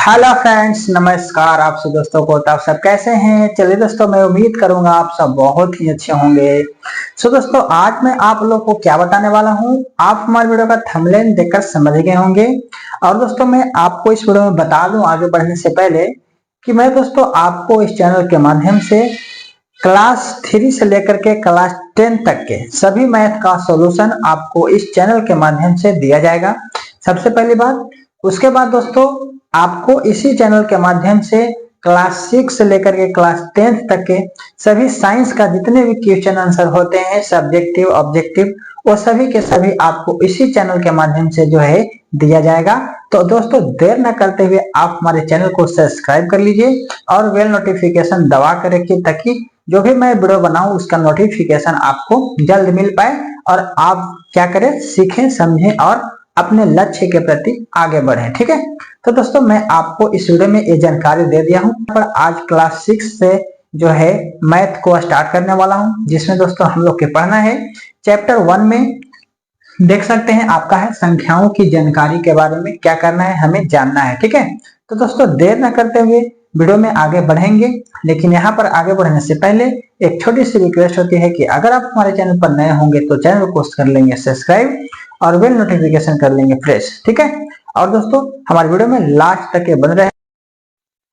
Hello friends, नमस्कार। आप सब दोस्तों को तो आप सब कैसे हैं। चलिए दोस्तों, मैं उम्मीद करूंगा आप सब बहुत ही अच्छे होंगे। दोस्तों, आज मैं आप लोग को क्या बताने वाला हूं, आप हमारे वीडियो का थंबनेल देखकर समझ गए होंगे। और दोस्तों, मैं आपको इस वीडियो में बता दूं आगे बढ़ने से पहले कि मैं दोस्तों आपको इस चैनल के माध्यम से क्लास 3 से लेकर के क्लास 10 तक के सभी मैथ का सॉल्यूशन आपको इस चैनल के माध्यम से दिया जाएगा, सबसे पहली बात। उसके बाद दोस्तों, आपको इसी चैनल के माध्यम से क्लास 6 से लेकर के क्लास 10 तक के सभी साइंस का जितने भी क्वेश्चन आंसर होते हैं, सब्जेक्टिव ऑब्जेक्टिव, वो सभी के सभी आपको इसी चैनल के माध्यम से जो है दिया जाएगा। तो दोस्तों, देर न करते हुए आप हमारे चैनल को सब्सक्राइब कर लीजिए और बेल नोटिफिकेशन दबा कर रखिए, ताकि जो भी मैं वीडियो बनाऊं उसका नोटिफिकेशन आपको जल्द मिल पाए और आप क्या करें, सीखें, समझें और अपने लक्ष्य के प्रति आगे बढ़ें। ठीक है, तो दोस्तों मैं आपको इस वीडियो में ये जानकारी दे दिया हूं। पर आज क्लास 6 से जो है मैथ को स्टार्ट करने वाला हूं, जिसमें दोस्तों हम लोग के पढ़ना है चैप्टर 1 में देख सकते हैं आपका है संख्याओं की जानकारी के बारे में क्या करना है, हमें जानना है। ठीक है, तो दोस्तों देर न करते हुए वीडियो में आगे बढ़ेंगे। लेकिन यहाँ पर आगे बढ़ने से पहले एक छोटी सी रिक्वेस्ट होती है कि अगर आप हमारे चैनल पर नए होंगे तो चैनल को कर लेंगे सब्सक्राइब और बेल नोटिफिकेशन कर लेंगे प्रेस। ठीक है, और दोस्तों हमारे वीडियो में लास्ट तक बन रहे।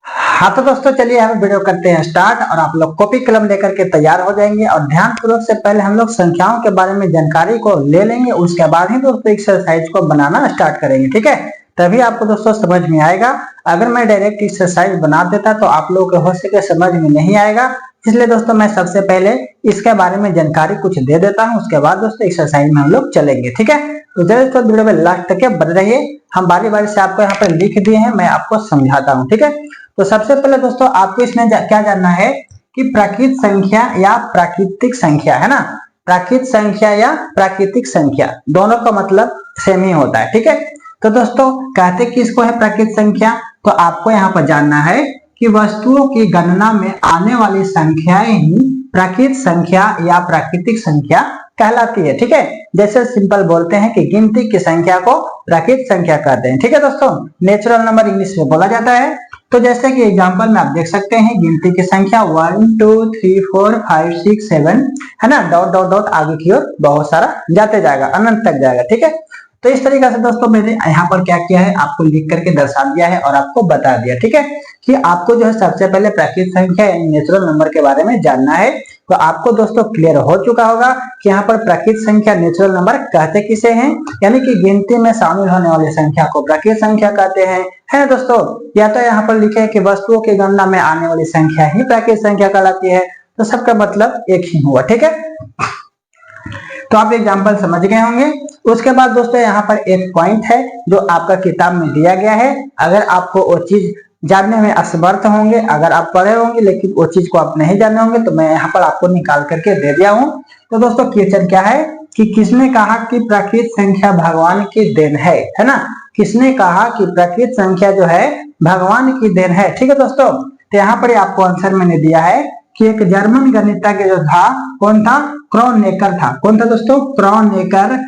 हाँ तो दोस्तों, चलिए हम वीडियो करते हैं स्टार्ट और आप लोग कॉपी कलम लेकर के तैयार हो जाएंगे। और ध्यान पूर्वक से पहले हम लोग संख्याओं के बारे में जानकारी को ले लेंगे, उसके बाद ही दोस्तों एक्सरसाइज को बनाना स्टार्ट करेंगे। ठीक है, तभी आपको दोस्तों समझ में आएगा। अगर मैं डायरेक्ट एक्सरसाइज बना देता तो आप लोगों को हो सके समझ में नहीं आएगा, इसलिए दोस्तों मैं सबसे पहले इसके बारे में जानकारी कुछ दे देता हूं, उसके बाद दोस्तों एक्सरसाइज में हम लोग चलेंगे। ठीक है, तो दोस्तों वीडियो में लास्ट तक बन रहिए। हम बारी बारी से आपको यहाँ पर लिख दिए हैं, मैं आपको समझाता हूँ। ठीक है, तो सबसे पहले दोस्तों आपको इसमें क्या जानना है कि प्राकृत संख्या या प्राकृतिक संख्या है ना, प्राकृत संख्या या प्राकृतिक संख्या दोनों का मतलब सेम ही होता है। ठीक है, तो दोस्तों कहते किसको है प्राकृत संख्या, तो आपको यहाँ पर जानना है कि वस्तुओं की गणना में आने वाली संख्याएं ही प्राकृत संख्या या प्राकृतिक संख्या कहलाती है। ठीक है, जैसे सिंपल बोलते हैं कि गिनती की संख्या को प्राकृत संख्या कहते हैं। ठीक है दोस्तों, नेचुरल नंबर इंग्लिश में बोला जाता है। तो जैसे कि एग्जांपल में आप देख सकते हैं गिनती की संख्या 1 2 3 4 5 6 7 है ना, डॉट डॉट डॉट आगे की ओर बहुत सारा जाते जाएगा, अनंत तक जाएगा। ठीक है, तो इस तरीके से दोस्तों मैंने यहाँ पर क्या किया है, आपको लिख करके दर्शा दिया है और आपको बता दिया। ठीक है, कि आपको जो है सबसे पहले प्राकृत संख्या यानी नेचुरल नंबर के बारे में जानना है। तो आपको दोस्तों क्लियर हो चुका होगा कि यहाँ पर प्राकृत संख्या नेचुरल नंबर कहते किसे हैं, यानी कि गिनती में शामिल होने वाली संख्या को प्राकृत संख्या कहते हैं, है ना दोस्तों। या तो यहाँ पर लिखे है कि वस्तुओं की गणना में आने वाली संख्या ही प्राकृत संख्या कहलाती है, तो सबका मतलब एक ही हुआ। ठीक है, तो आप एग्जाम्पल समझ गए होंगे। उसके बाद दोस्तों यहाँ पर एक पॉइंट है जो आपका किताब में दिया गया है। अगर आपको वो चीज जानने में असमर्थ होंगे, अगर आप पढ़े होंगे लेकिन वो चीज को आप नहीं जाने होंगे, तो मैं यहाँ पर आपको निकाल करके दे दिया हूँ। तो दोस्तों क्वेश्चन क्या है कि किसने कहा कि प्राकृत संख्या भगवान की देन है ना, किसने कहा कि प्राकृत संख्या जो है भगवान की देन है। ठीक है दोस्तों, तो यहाँ पर आपको आंसर मैंने दिया है कि एक जर्मन गणितज्ञ जो था, कौन था, क्रॉनेकर था। कौन था दोस्तों, क्रॉनेकर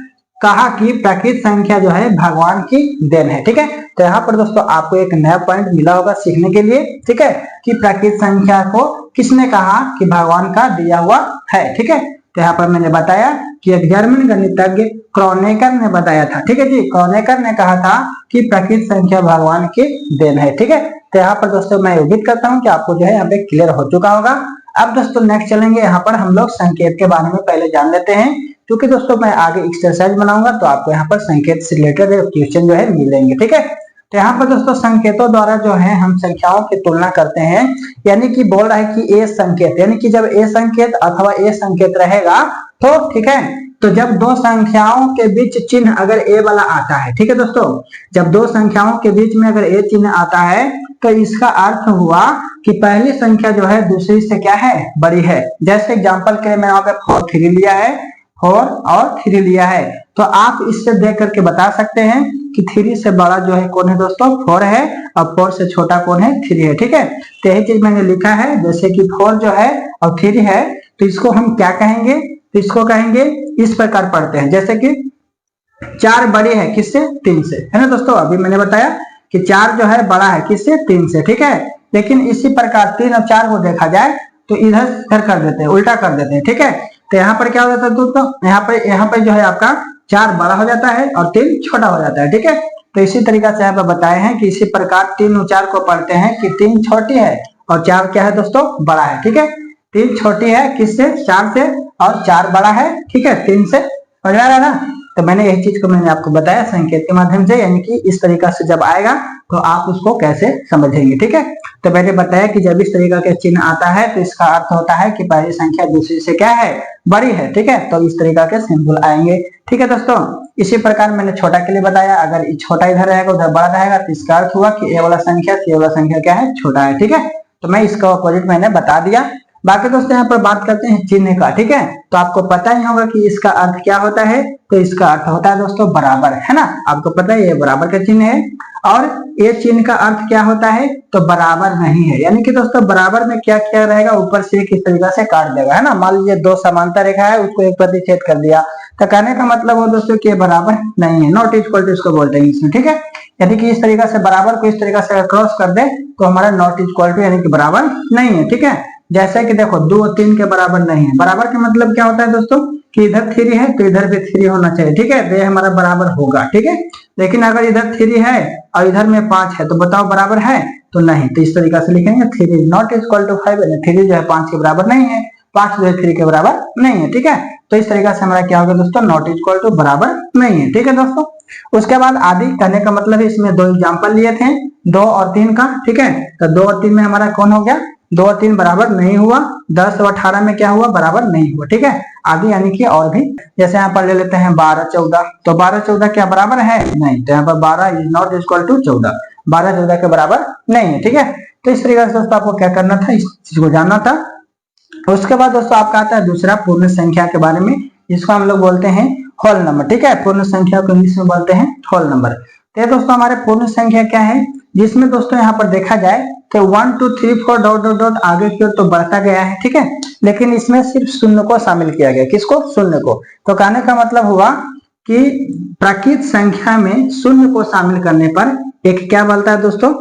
कहा कि प्राकृत संख्या जो है भगवान की देन है। ठीक है, तो यहाँ पर दोस्तों आपको एक नया पॉइंट मिला होगा सीखने के लिए। ठीक है, कि प्राकृत संख्या को किसने कहा कि भगवान का दिया हुआ है। ठीक है, तो यहाँ पर मैंने बताया कि एक जर्मन गणितज्ञ क्रॉनेकर ने बताया था। ठीक है जी, क्रॉनेकर ने कहा था कि प्राकृत संख्या भगवान की देन है। ठीक है, तो यहाँ पर दोस्तों मैं उम्मीद करता हूँ कि आपको जो है यहाँ पे क्लियर हो चुका होगा। अब दोस्तों नेक्स्ट चलेंगे, यहाँ पर हम लोग संकेत के बारे में पहले जान लेते हैं, क्योंकि दोस्तों मैं आगे एक्सरसाइज बनाऊंगा तो आपको यहाँ पर संकेत से रिलेटेड क्वेश्चन जो है मिलेंगे। ठीक है, तो यहाँ पर दोस्तों संकेतों द्वारा जो है हम संख्याओं की तुलना करते हैं, यानी कि बोल रहा है कि ए संकेत, यानी कि जब ए संकेत अथवा ए संकेत रहेगा तो ठीक है, तो जब दो संख्याओं के बीच चिन्ह अगर ए वाला आता है, ठीक है दोस्तों, जब दो संख्याओं के बीच में अगर ए चिन्ह आता है तो इसका अर्थ हुआ कि पहली संख्या जो है दूसरी से क्या है, बड़ी है। जैसे एग्जांपल के लिए मैंने यहाँ पे 4 3 लिया है, 4 और 3 लिया है, तो आप इससे देख करके बता सकते हैं कि 3 से बड़ा जो है कौन है दोस्तों, 4 है, और 4 से छोटा कौन है, 3 है। ठीक है, तो यही चीज मैंने लिखा है, जैसे कि 4 जो है और 3 है, तो इसको हम क्या कहेंगे, तो इसको कहेंगे इस प्रकार पढ़ते हैं, जैसे कि 4 बड़ी है किससे, 3 से, है ना दोस्तों। अभी मैंने बताया कि 4 जो है बड़ा है किससे, 3 से, ठीक है। लेकिन इसी प्रकार 3 और 4 को देखा जाए तो इधर कर देते हैं, उल्टा कर देते हैं, ठीक है। तो यहाँ पर क्या हो जाता है दोस्तों, यहाँ पे जो है आपका 4 बड़ा हो जाता है और 3 छोटा हो जाता है, ठीक है। तो इसी तरीका से यहाँ पे बताए हैं कि इसी प्रकार 3 और 4 को पढ़ते हैं कि 3 छोटी है और 4 क्या है दोस्तों, बड़ा है, ठीक है। 3 छोटी है किससे, 4 से, और 4 बड़ा है, ठीक है, 3 से। समझ में आ रहा है ना। तो मैंने यही चीज को मैंने आपको बताया संकेत के माध्यम से, यानी कि इस तरीका से जब आएगा तो आप उसको कैसे समझेंगे, ठीक है। तो मैंने बताया कि जब इस तरीका के चिन्ह आता है तो इसका अर्थ होता है कि पहली संख्या दूसरी से क्या है, बड़ी है, ठीक है। तो इस तरीका के सिंबल आएंगे, ठीक है दोस्तों। इसी प्रकार मैंने छोटा के लिए बताया, अगर छोटा इधर रहेगा उधर बड़ा रहेगा तो इसका अर्थ हुआ कि ये वाला संख्या से ये वाला संख्या क्या है, छोटा है, ठीक है। तो मैं इसका अपोजिट मैंने बता दिया। बाकी दोस्तों यहाँ पर बात करते हैं चिन्ह का, ठीक है। तो आपको पता ही होगा कि इसका अर्थ क्या होता है, तो इसका अर्थ होता है दोस्तों बराबर, है ना। आपको पता है ये बराबर का चिन्ह है। और ये चिन्ह का अर्थ क्या होता है, तो बराबर नहीं है, यानी कि दोस्तों बराबर में क्या क्या रहेगा, ऊपर से किस तरीका से काट देगा, है ना। मान लीजिए 2 समांतर रेखा है, उसको एक प्रतिच्छेद कर दिया, तो कहने का मतलब हो दोस्तों कि बराबर नहीं है, नॉट इक्वल टू इसको बोलते हैं इसमें, ठीक है। यानी कि इस तरीका से बराबर को इस तरीका से क्रॉस कर दे तो हमारा नॉट इक्वल टू यानी कि बराबर नहीं है, ठीक है। जैसे कि देखो 2 और 3 के बराबर नहीं है। बराबर का मतलब क्या होता है दोस्तों, कि इधर 3 है तो इधर भी 3 होना चाहिए, ठीक है। तो ये हमारा बराबर होगा, ठीक है। लेकिन अगर इधर 3 है और इधर में 5 है तो बताओ बराबर है, तो नहीं। तो इस तरीका से लिखेंगे 3 नॉट इक्वल टू 5, 3 जो है 5 के बराबर नहीं है, 5 जो है 3 के बराबर नहीं है, ठीक है। तो इस तरीका से हमारा क्या होगा दोस्तों, नॉट इक्वल टू बराबर नहीं है, ठीक है दोस्तों। उसके बाद आदि कहने का मतलब है, इसमें 2 एग्जाम्पल लिए थे, 2 और 3 का, ठीक है। तो 2 और 3 में हमारा कौन हो गया, 2 और 3 बराबर नहीं हुआ, 10 और 18 में क्या हुआ, बराबर नहीं हुआ, ठीक है। आदि यानी कि और भी, जैसे यहाँ पर ले लेते हैं 12 14, तो 12 14 क्या बराबर है, नहीं। तो यहाँ पर 12 इज नॉट इक्वल टू 14, 12 14 के बराबर नहीं है, ठीक है। तो इस तरीके से दोस्तों आपको क्या करना था, इस चीज को जानना था। उसके बाद दोस्तों आपका आता है दूसरा पूर्ण संख्या के बारे में, जिसको हम लोग बोलते हैं होल नंबर, ठीक है। पूर्ण संख्या को इंग्लिश में बोलते हैं होल नंबर। तो दोस्तों हमारे पूर्ण संख्या क्या है, जिसमें दोस्तों यहाँ पर देखा जाए तो 1 2 3 4 डॉट डॉट डॉट आगे की ओर तो बढ़ता गया है, ठीक है। लेकिन इसमें सिर्फ शून्य को शामिल किया गया, किसको, शून्य को। तो कहने का मतलब हुआ कि प्राकृत संख्या में शून्य को शामिल करने पर एक क्या बनता है दोस्तों,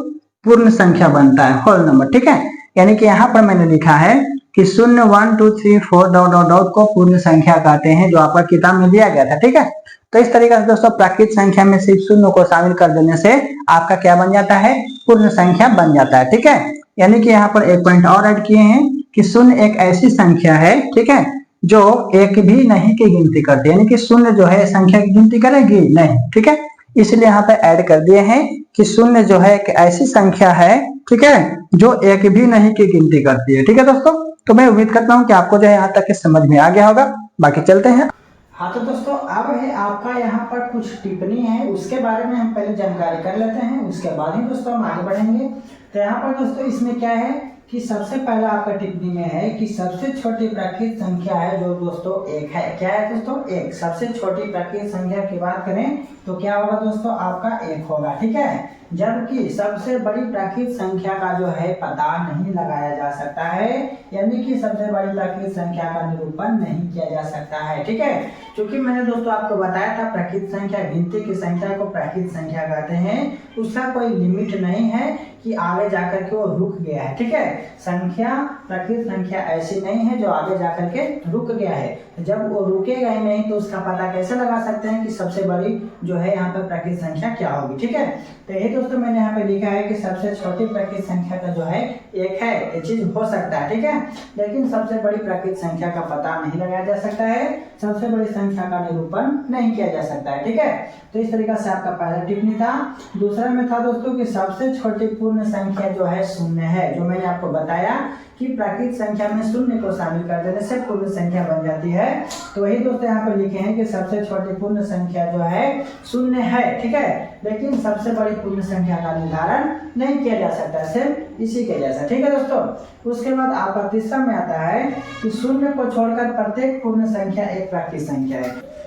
पूर्ण संख्या बनता है, होल नंबर, ठीक है। यानी कि यहाँ पर मैंने लिखा है कि 0 1 2 3 4 डॉट डॉट डॉट को पूर्ण संख्या कहते हैं, जो आपका किताब में दिया गया था, ठीक है। तो इस तरीके से दोस्तों प्राकृत संख्या में सिर्फ शून्य को शामिल कर देने से आपका क्या बन जाता है, पूर्ण संख्या बन जाता है, ठीक है। यानी कि यहाँ पर एक पॉइंट और ऐड किए हैं कि शून्य एक ऐसी संख्या है, ठीक है, जो एक भी नहीं की गिनती करती है, यानी कि शून्य जो है संख्या की गिनती करेगी नहीं, ठीक है। इसलिए यहाँ पे ऐड कर दिए हैं कि शून्य जो है एक ऐसी संख्या है, ठीक है, जो एक भी नहीं की गिनती करती है, ठीक है दोस्तों। तो मैं उम्मीद करता हूँ कि आपको जो है यहाँ तक समझ में आ गया होगा। बाकी चलते हैं। हाँ तो दोस्तों अब है आपका यहाँ पर कुछ टिप्पणी है, उसके बारे में हम पहले जानकारी कर लेते हैं, उसके बाद ही दोस्तों हम आगे बढ़ेंगे। तो यहाँ पर दोस्तों इसमें क्या है कि सबसे पहला आपका टिप्पणी में है कि सबसे छोटी प्राकृत संख्या है जो दोस्तों एक है। क्या है दोस्तों, एक। सबसे छोटी प्राकृत संख्या की बात करें तो क्या होगा दोस्तों, आपका एक होगा, ठीक है। जबकि सबसे बड़ी प्राकृत संख्या का जो है पता नहीं लगाया जा सकता है, यानी कि सबसे बड़ी प्राकृत संख्या का निरूपण नहीं किया जा सकता है, ठीक है। क्योंकि मैंने दोस्तों आपको बताया था प्राकृत संख्या, गिनती की संख्या को प्राकृत संख्या कहते हैं, उसका कोई लिमिट नहीं है कि आगे जाकर के वो रुक गया है, ठीक है। संख्या, प्राकृत संख्या ऐसी नहीं है जो आगे जाकर के रुक गया है। जब वो रुकेगा ही नहीं तो उसका पता कैसे लगा सकते हैं कि सबसे बड़ी जो है यहाँ पर प्राकृत संख्या क्या होगी, ठीक है। तो यही दोस्तों मैंने यहाँ पे लिखा है कि सबसे छोटी प्राकृत संख्या का जो है एक है, ये चीज हो सकता है, ठीक है। लेकिन सबसे बड़ी प्राकृत संख्या का पता नहीं लगाया जा सकता है, सबसे बड़ी संख्या का निरूपण नहीं किया जा सकता है, ठीक है। तो इस तरीके से आपका पहला टिप्पणी था। दूसरा में था दोस्तों कि सबसे छोटी पूर्ण संख्या जो है शून्य है, जो मैंने आपको बताया कि प्राकृत संख्या में शून्य को शामिल कर देने से पूर्ण संख्या बन जाती है। तो वही दोस्तों यहाँ पर लिखे हैं कि सबसे छोटी पूर्ण संख्या जो है शून्य है, ठीक है। लेकिन सबसे बड़ी पूर्ण संख्या का निर्धारण नहीं किया जा सकता, सिर्फ इसी के जैसा, ठीक है दोस्तों। उसके बाद आपका तीसरा में आता है कि शून्य को छोड़कर प्रत्येक पूर्ण संख्या एक प्राकृत संख्या है।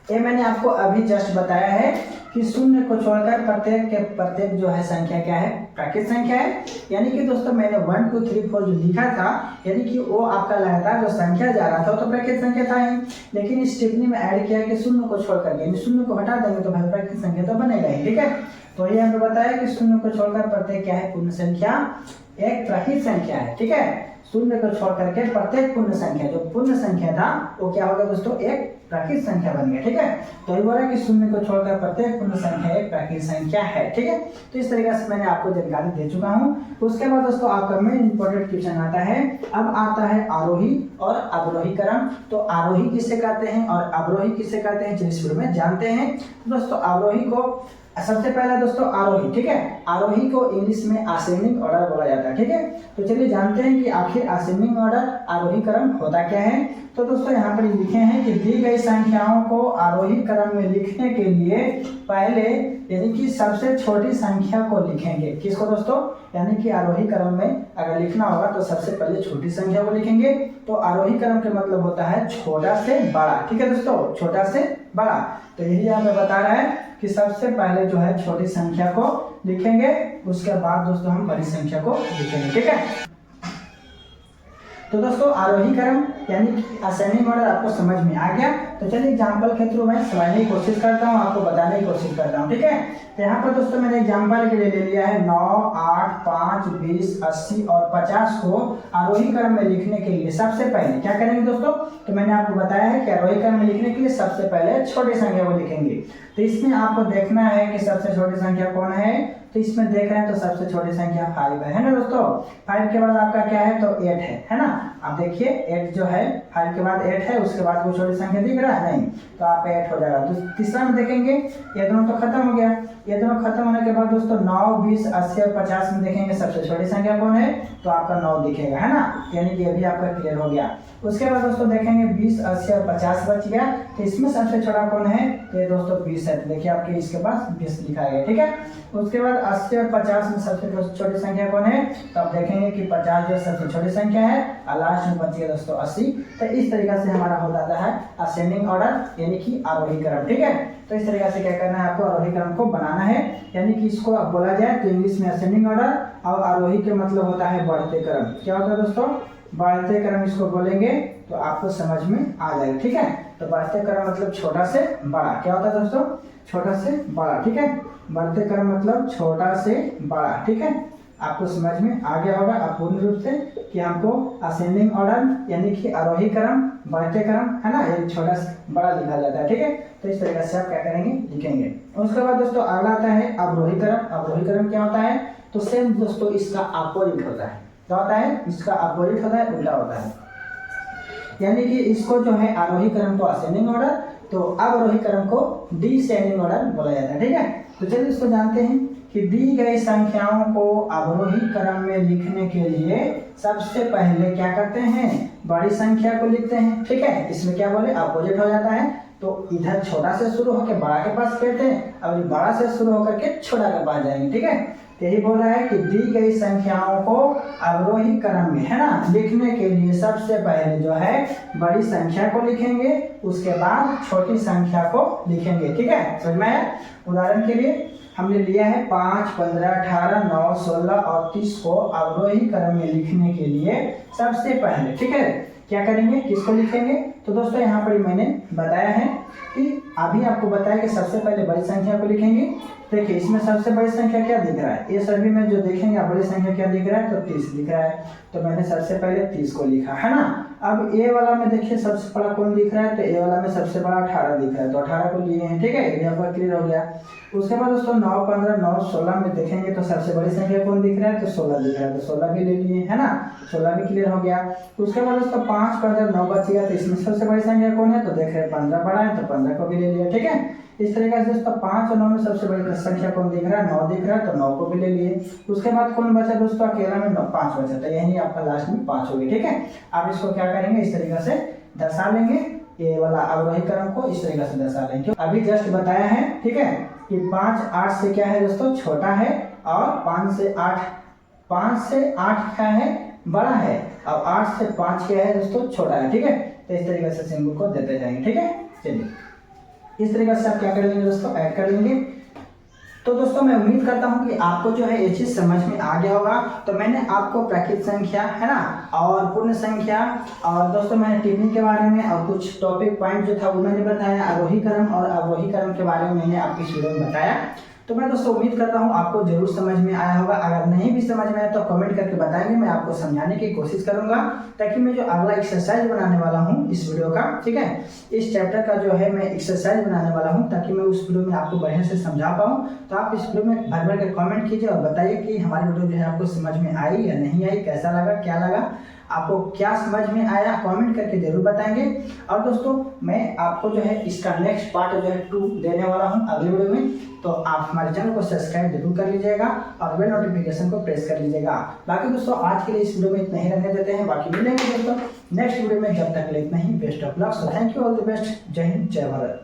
ये मैंने आपको अभी जस्ट बताया है कि शून्य को छोड़कर प्रत्येक जो है संख्या क्या है, प्राकृत संख्या है। यानी कि दोस्तों मैंने 1 2 3 4 जो लिखा था, यानी कि वो आपका लगातार जो संख्या जा रहा था वो तो प्राकृत संख्या था ही, लेकिन इस टिप्पणी में ऐड किया कि शून्य को छोड़ करके, शून्य को हटा देंगे तो भाई प्राकृत संख्या तो बनेगा ही, ठीक है। तो ये हमें बताया कि शून्य को छोड़कर प्रत्येक क्या है, पूर्ण संख्या एक प्राकृत संख्या है। ठीक है, शून्य को छोड़ करके प्रत्येक पूर्ण संख्या, जो पूर्ण संख्या था वो क्या होगा दोस्तों, एक प्राकृत संख्या बन गया। ठीक है, तो ये बोला कि शून्य को छोड़कर प्रत्येक पूर्ण संख्या एक प्राकृत संख्या है। ठीक है, तो इस तरीके से मैंने आपको जानकारी दे चुका हूँ। उसके बाद दोस्तों आपका मेन इंपॉर्टेंट क्वेश्चन आता है, अब आता है आरोही और अवरोही क्रम। तो आरोही किसे कहते हैं और अवरोही किसे कहते हैं, इस वीडियो में जानते हैं। दोस्तों आरोही को सबसे पहला दोस्तों आरोही, ठीक है, आरोही को इंग्लिश में असेंडिंग ऑर्डर बोला जाता है। ठीक है, तो चलिए जानते हैं कि आखिर असेंडिंग ऑर्डर आरोही क्रम होता क्या है। तो दोस्तों यहाँ पर लिखे हैं कि दी गई संख्याओं को आरोही क्रम में लिखने के लिए पहले यानी कि सबसे छोटी संख्या को लिखेंगे। किसको दोस्तों, यानी कि आरोही क्रम में अगर लिखना होगा तो सबसे पहले छोटी संख्या को लिखेंगे। तो आरोही क्रम का मतलब होता है छोटा से बड़ा। ठीक है दोस्तों, छोटा से बड़ा। तो यही हमें बता रहा है कि सबसे पहले जो है छोटी संख्या को लिखेंगे, उसके बाद दोस्तों हम बड़ी संख्या को लिखेंगे। ठीक है, तो दोस्तों आरोही क्रम यानी कि असेंडिंग ऑर्डर आपको समझ में आ गया। तो चलिए एग्जाम्पल के थ्रू मैं समझने की कोशिश करता हूँ, आपको बताने की कोशिश करता हूँ। ठीक है, तो यहाँ पर दोस्तों मैंने एग्जाम्पल के लिए ले लिया है 9, 8, 5, 20, 80 और 50 को आरोही क्रम में लिखने के लिए सबसे पहले क्या करेंगे दोस्तों, तो मैंने आपको बताया है कि आरोही क्रम में लिखने के लिए सबसे पहले छोटी संख्या को लिखेंगे। तो इसमें आपको देखना है कि सबसे छोटी संख्या कौन है। तो इसमें देख रहे हैं तो सबसे छोटी संख्या 5 है ना दोस्तों। 5 के बाद आपका क्या है, तो 8 है ना। आप देखिए 8 जो है 5 के बाद 8 है, उसके बाद कोई छोटी संख्या दिख रहा है नहीं, तो आप 8 हो जाएगा। तो तीसरा में देखेंगे ये दोनों तो खत्म हो गया। ये दोनों खत्म होने के बाद दोस्तों 9, 20, 80 और 50 में देखेंगे सबसे छोटी संख्या कौन है, तो आपका 9 दिखेगा, है ना। यानी कि ये भी आपका क्लियर हो गया। उसके बाद दोस्तों देखेंगे 20, 80 और 50 बच गया। तो इसमें सबसे छोटा कौन है, तो ये दोस्तों 20 है। तो देखिए आपके इसके पास 20 लिखा है। ठीक है, उसके बाद 80 और 50 में सबसे छोटी संख्या कौन है, तो आप देखेंगे कि 50 जो सबसे छोटी संख्या है और लास्ट में बच गया दोस्तों 80। तो इस तरीके से हमारा हो जाता है असेंडिंग ऑर्डर यानी कि आरोही क्रम। ठीक है, तो इस तरीके से क्या करना है, आपको आरोही क्रम को बनाना है। यानी कि इसको अब बोला जाए तो इंग्लिश में असेंडिंग ऑर्डर, और आरोही के मतलब होता है बढ़ते क्रम। क्या होता है दोस्तों, बढ़ते क्रम इसको बोलेंगे तो आपको समझ में आ जाएगा। ठीक है, तो बढ़ते क्रम मतलब छोटा से बड़ा। क्या होता है दोस्तों, छोटा से बड़ा। ठीक है, बढ़ते क्रम मतलब छोटा से बड़ा। ठीक है, आपको समझ में आ गया होगा अपूर्ण रूप से कि हमको असेंडिंग ऑर्डर यानी कि आरोही क्रम, बढ़ते क्रम, है ना, ये छोटा से बड़ा लिखा जाता है। ठीक है, तो इस तरीके से आप क्या करेंगे, लिखेंगे। उसके बाद दोस्तों अगला आता है अवरोही क्रम। अवरोही क्रम क्या होता है, तो सेम दोस्तों इसका अपोजिट होता है। क्या होता है, इसका अपोजिट होता है, उल्टा होता है। यानी कि इसको जो है आरोही क्रम को असेंडिंग ऑर्डर, तो अवरोही क्रम को डिसेंडिंग ऑर्डर बोला जाता है। ठीक है, तो चलिए इसको जानते हैं कि दी गई संख्याओं को अवरोही क्रम में लिखने के लिए सबसे पहले क्या करते हैं, बड़ी संख्या को लिखते हैं। ठीक है, इसमें क्या बोले अपोजिट हो जाता है। तो इधर छोटा से शुरू होकर बड़ा के पास कहते हैं, और बड़ा से शुरू होकर के छोटा के पास जाएंगे। ठीक है, यही बोल रहा है कि दी गई संख्याओं को अवरोही क्रम में, है ना, लिखने के लिए सबसे पहले जो है बड़ी संख्या को लिखेंगे, उसके बाद छोटी संख्या को लिखेंगे। ठीक है, समझ में आया। उदाहरण के लिए हमने लिया है 5, 15, 18, 9, 16 और 30 को अवरोही क्रम में लिखने के लिए सबसे पहले, ठीक है, क्या करेंगे, किसको लिखेंगे। तो दोस्तों यहाँ पर मैंने बताया है कि अभी आपको बताया कि सबसे पहले बड़ी संख्या को लिखेंगे। देखिए इसमें सबसे बड़ी संख्या क्या दिख रहा है, ये सभी में जो देखेंगे बड़ी संख्या क्या दिख रहा है, तो 30 दिख रहा है। तो मैंने सबसे पहले 30 को लिखा, है ना। अब ए वाला में देखिए सबसे बड़ा कौन दिख रहा है, तो ए वाला में सबसे बड़ा 18 दिख रहा है, तो 18 को लिए हैं। ठीक है, ये आपका क्लियर हो गया। उसके बाद दोस्तों 9, 15, 9, 16 में देखेंगे तो सबसे बड़ी संख्या कौन दिख रहा है, तो 16 दिख रहा है, तो 16 भी ले लिए, है ना, 16 भी क्लियर हो गया। उसके बाद दोस्तों 5, 15, 9 बच गया, तो इसमें सबसे बड़ी संख्या कौन है, तो देख रहे हैं 15 बड़ा है, तो 15 को भी ले लिया। ठीक है, इस तरीके से दोस्तों 5 और 9 में सबसे बड़ी संख्या कौन दिख रहा है, 9 दिख रहा है, तो 9 को भी ले लिए। उसके बाद कौन बचा दोस्तों, अकेला में 5 बचा, तो यही आपका लास्ट में 5 हो गया। ठीक है, आप इसको क्या करेंगे, इस तरीके से दर्शा लेंगे, ये वाला अवरोही क्रम को इस तरीके से दर्शा लेंगे। अभी जस्ट बताया है, ठीक है, कि 5 8 से क्या है दोस्तों, छोटा है, और 5 से 8 क्या है, बड़ा है, और 8 से 5 क्या है दोस्तों, छोटा है। ठीक है, तो इस तरीके से सिंबल को देते जाएंगे। ठीक है, चलिए इस तरीके से आप क्या कर लेंगे दोस्तों, ऐड कर लेंगे। तो दोस्तों मैं उम्मीद करता हूं कि आपको जो है ये चीज समझ में आ गया होगा। तो मैंने आपको प्राकृत संख्या, है ना, और पूर्ण संख्या, और दोस्तों मैंने टिप्पणी के बारे में और कुछ टॉपिक पॉइंट जो था वो मैंने बताया, आरोही क्रम और अवरोही क्रम के बारे में मैंने आपकी इस वीडियो में बताया। तो मैं दोस्तों उम्मीद करता हूँ आपको जरूर समझ में आया होगा। अगर नहीं भी समझ में आया तो कमेंट करके बताएंगे, मैं आपको समझाने की कोशिश करूंगा, ताकि मैं जो अगला एक्सरसाइज बनाने वाला हूँ इस वीडियो का, ठीक है, इस चैप्टर का जो है मैं एक्सरसाइज बनाने वाला हूँ, ताकि मैं उस वीडियो में आपको बढ़िया से समझा पाऊँ। तो आप इस वीडियो में भर भर के कमेंट कीजिए और बताइए कि हमारी वीडियो जो है आपको समझ में आई या नहीं आई, कैसा लगा, क्या लगा, आपको क्या समझ में आया, कमेंट करके जरूर बताएंगे। और दोस्तों मैं आपको जो है इसका नेक्स्ट पार्ट जो है 2 देने वाला हूं अगले वीडियो में, तो आप हमारे चैनल को सब्सक्राइब जरूर कर लीजिएगा और बेल नोटिफिकेशन को प्रेस कर लीजिएगा। बाकी दोस्तों आज के लिए इस वीडियो में इतना ही रहने देते हैं, बाकी मिलेंगे दोस्तों नेक्स्ट वीडियो में, जब तक के लिए इतना ही, best of luck. So thank you, all the best, जय हिंद, जय भारत।